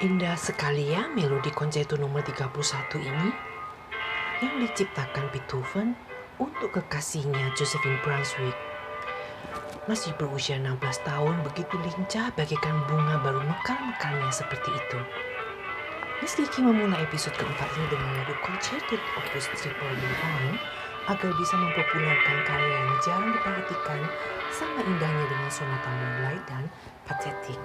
Indah sekali ya melodi koncerto nomor 31 ini yang diciptakan Beethoven untuk kekasihnya Josephine Brunswick. Masih berusia 16 tahun begitu lincah bagaikan bunga baru mekar-mekarnya seperti itu. Miss Kiki memulai episode keempat ini dengan lagu Concerto Opus 311 agar bisa mempopulerkan karya yang jarang diperhatikan sama indahnya dengan sonata Moonlight dan Pathetic.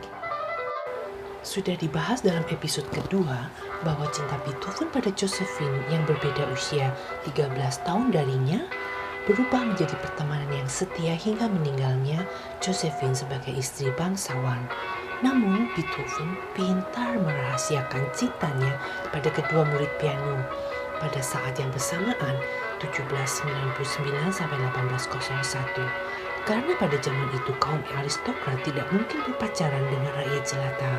Sudah dibahas dalam episode kedua bahwa cinta Beethoven pada Josephine yang berbeda usia 13 tahun darinya berubah menjadi pertemanan yang setia hingga meninggalnya Josephine sebagai istri bangsawan. Namun Beethoven pintar merahasiakan cintanya pada kedua murid piano pada saat yang bersamaan 1799 sampai 1801. Karena pada zaman itu kaum aristokrat tidak mungkin berpacaran dengan rakyat jelata.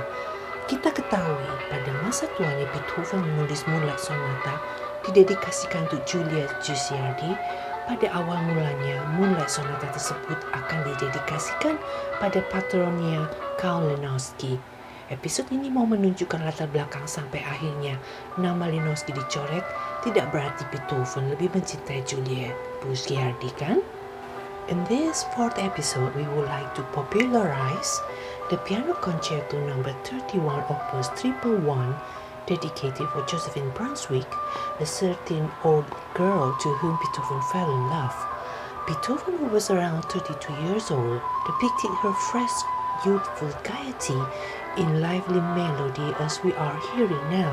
Kita ketahui pada masa tuanya Beethoven menulis Moonlight Sonata didedikasikan untuk Julia Guicciardi. Pada awal mulanya Moonlight Sonata tersebut akan didedikasikan pada patronnya Count Lenowski. Episode ini mau menunjukkan latar belakang sampai akhirnya nama Lenowski dicoret tidak berarti Beethoven lebih mencintai Julia Guicciardi, kan? In this fourth episode, we would like to popularize the Piano Concerto number 31 Opus 311 dedicated for Josephine Brunswick, a 13-year-old girl to whom Beethoven fell in love. Beethoven, who was around 32 years old, depicted her fresh, youthful gaiety in lively melody as we are hearing now.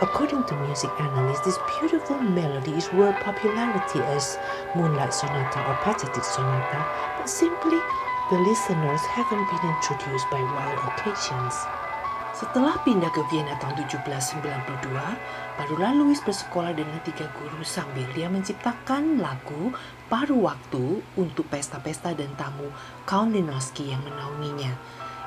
According to music analysts, this beautiful melody is world popularity as Moonlight Sonata or Pathetic Sonata, but simply the listeners haven't been introduced by wild occasions. Setelah pindah ke Vienna tahun 1792, barulah Louis bersekolah dengan 3 guru sambil dia menciptakan lagu paruh waktu untuk pesta-pesta dan tamu Count Lenowski yang menaunginya.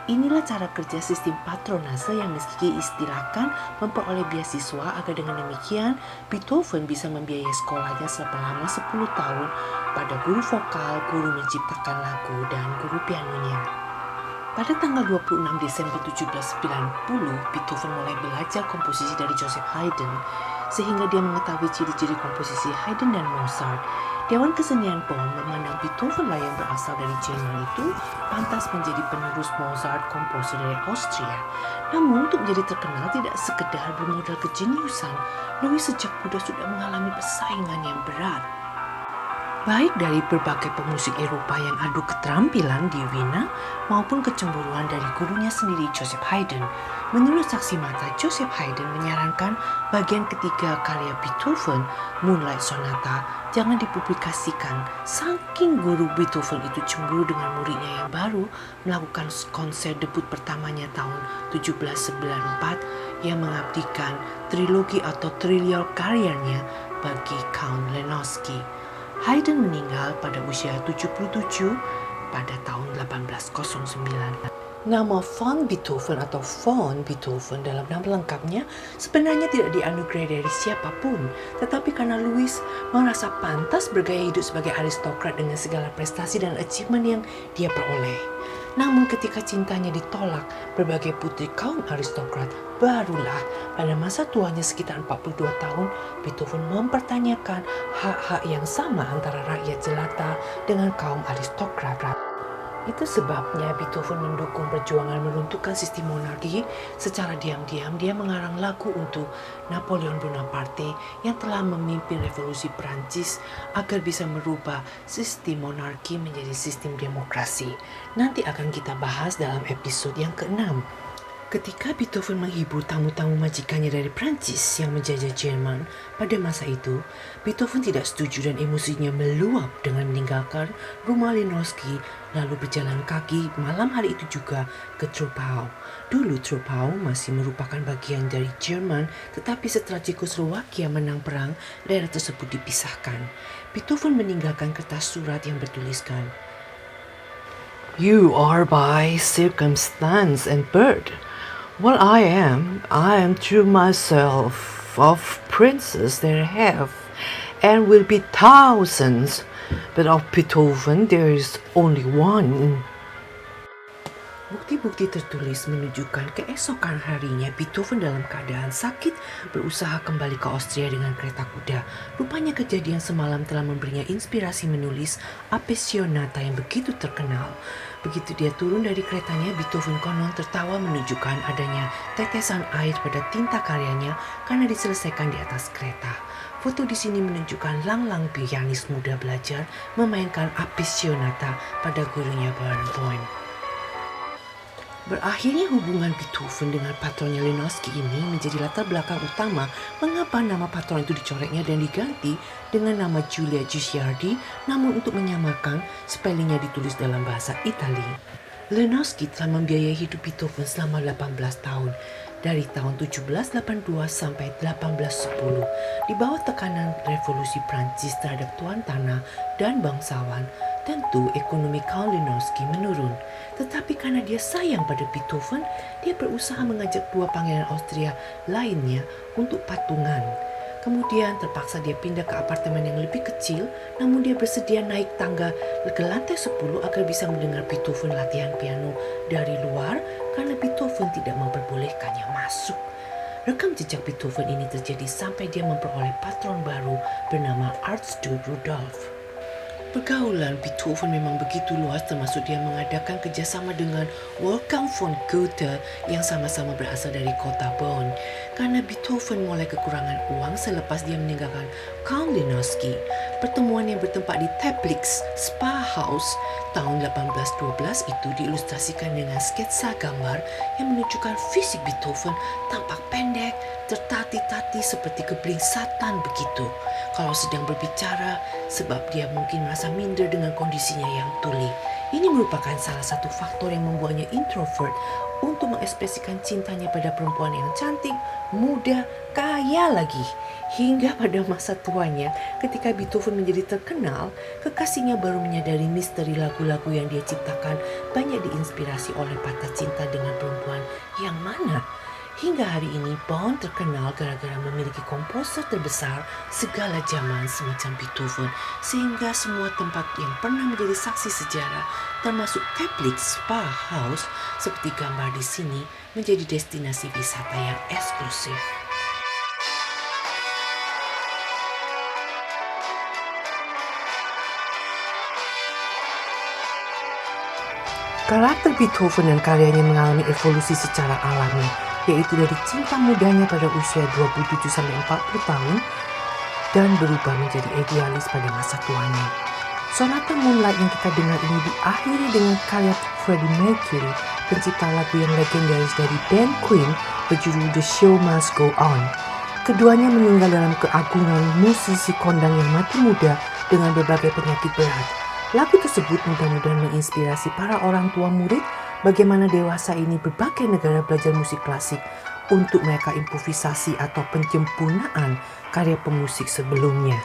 Inilah cara kerja sistem patronase yang Miss Kiki istilahkan memperoleh beasiswa agar dengan demikian Beethoven bisa membiayai sekolahnya selama 10 tahun pada guru vokal, guru menciptakan lagu, dan guru pianonya. Pada tanggal 26 Desember 1790, Beethoven mulai belajar komposisi dari Joseph Haydn, sehingga dia mengetahui ciri-ciri komposisi Haydn dan Mozart. Dewan Kesenian Bonn memandang Beethoven lah yang berasal dari Jerman itu pantas menjadi penerus Mozart, komposer dari Austria. Namun untuk menjadi terkenal tidak sekedar bermodal kejeniusan, Louis sejak muda sudah mengalami persaingan yang berat. Baik dari berbagai pemusik Eropa yang adu keterampilan di Wiener maupun kecemburuan dari gurunya sendiri Joseph Haydn. Menurut saksi mata, Joseph Haydn menyarankan bagian ketiga karya Beethoven, Moonlight Sonata, jangan dipublikasikan. Saking guru Beethoven itu cemburu dengan muridnya yang baru melakukan konser debut pertamanya tahun 1794 yang mengabdikan trilogi atau trillion karyanya bagi Count Lenowski. Haydn meninggal pada usia 77 pada tahun 1809. Nama von Beethoven atau von Beethoven dalam nama lengkapnya sebenarnya tidak dianugerahi dari siapapun, tetapi karena Louis merasa pantas bergaya hidup sebagai aristokrat dengan segala prestasi dan achievement yang dia peroleh. Namun ketika cintanya ditolak berbagai putri kaum aristokrat, barulah pada masa tuanya sekitar 42 tahun, Beethoven mempertanyakan hak-hak yang sama antara rakyat jelata dengan kaum aristokrat. Itu sebabnya Beethoven mendukung perjuangan meruntuhkan sistem monarki. Secara diam-diam dia mengarang lagu untuk Napoleon Bonaparte yang telah memimpin revolusi Prancis agar bisa merubah sistem monarki menjadi sistem demokrasi. Nanti akan kita bahas dalam episode yang ke-6. Ketika Beethoven menghibur tamu-tamu majikannya dari Prancis yang menjajah Jerman pada masa itu, Beethoven tidak setuju dan emosinya meluap dengan meninggalkan rumah Lenowski lalu berjalan kaki malam hari itu juga ke Troppau. Dulu Troppau masih merupakan bagian dari Jerman, tetapi setelah Cekoslowakia menang perang, daerah tersebut dipisahkan. Beethoven meninggalkan kertas surat yang bertuliskan, "You are by circumstance and birth. What I am through myself. Of princes there have, and will be thousands, but of Beethoven there is only one." Bukti-bukti tertulis menunjukkan keesokan harinya Beethoven dalam keadaan sakit berusaha kembali ke Austria dengan kereta kuda. Rupanya kejadian semalam telah memberinya inspirasi menulis Appassionata yang begitu terkenal. Begitu dia turun dari keretanya, Beethoven konon tertawa menunjukkan adanya tetesan air pada tinta karyanya karena diselesaikan di atas kereta. Foto di sini menunjukkan Lang pianis muda belajar memainkan Appassionata pada gurunya Barenboim. Berakhirnya hubungan Beethoven dengan patronnya Lenowski ini menjadi latar belakang utama mengapa nama patron itu dicoretnya dan diganti dengan nama Giulia Guicciardi, namun untuk menyamakan spellingnya ditulis dalam bahasa Italia. Lenowski telah membiayai hidup Beethoven selama 18 tahun, dari tahun 1782 sampai 1810. Di bawah tekanan revolusi Prancis terhadap tuan tanah dan bangsawan, tentu ekonomi Karl Lenowski menurun. Tetapi karena dia sayang pada Beethoven, dia berusaha mengajak dua pangeran Austria lainnya untuk patungan. Kemudian terpaksa dia pindah ke apartemen yang lebih kecil, namun dia bersedia naik tangga ke lantai 10 agar bisa mendengar Beethoven latihan piano dari luar karena Beethoven tidak memperbolehkannya masuk. Rekam jejak Beethoven ini terjadi sampai dia memperoleh patron baru bernama Archduke Rudolf. Pergaulan Beethoven memang begitu luas, termasuk dia mengadakan kerjasama dengan Wolfgang von Goethe yang sama-sama berasal dari kota Bonn. Karena Beethoven mulai kekurangan uang selepas dia meninggalkan Karl Lenowski. Pertemuan yang bertempat di Teplitz Spa House tahun 1812 itu diilustrasikan dengan sketsa gambar yang menunjukkan fisik Beethoven tampak pendek, tertati-tati seperti kebeling satan begitu kalau sedang berbicara, sebab dia mungkin merasa minder dengan kondisinya yang tuli. Ini merupakan salah satu faktor yang membuatnya introvert untuk mengekspresikan cintanya pada perempuan yang cantik, muda, kaya lagi. Hingga pada masa tuanya, ketika Beethoven menjadi terkenal, kekasihnya baru menyadari misteri lagu-lagu yang dia ciptakan banyak diinspirasi oleh patah cinta dengan perempuan yang mana. Hingga hari ini, Bonn terkenal gara-gara memiliki komposer terbesar segala zaman semacam Beethoven, sehingga semua tempat yang pernah menjadi saksi sejarah, termasuk Teplitz Spa House, seperti gambar di sini, menjadi destinasi wisata yang eksklusif. Karakter Beethoven dan karyanya mengalami evolusi secara alami, yaitu dari cinta mudanya pada usia 27-40 tahun dan berubah menjadi idealis pada masa tuanya. Sonata Moonlight yang kita dengar ini diakhiri dengan karya Freddie Mercury, pencipta lagu yang legendaris dari band Queen berjudul The Show Must Go On. Keduanya meninggal dalam keagungan musisi kondang yang mati muda dengan berbagai penyakit berat. Lagu tersebut mudah-mudahan menginspirasi para orang tua murid bagaimana dewasa ini berbagai negara belajar musik klasik untuk mereka improvisasi atau penyempurnaan karya pemusik sebelumnya.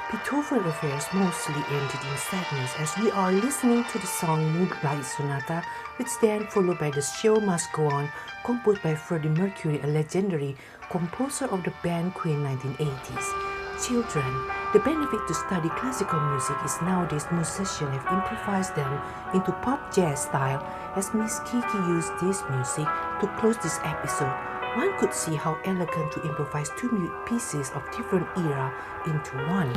Beethoven affairs mostly ended in sadness as we are listening to the song Moonlight Sonata, which then followed by The Show Must Go On, composed by Freddie Mercury, a legendary composer of the band Queen 1980s. Children, the benefit to study classical music is nowadays musicians have improvised them into pop jazz style as Miss Kiki used this music to close this episode. One could see how elegant to improvise two pieces of different era into one.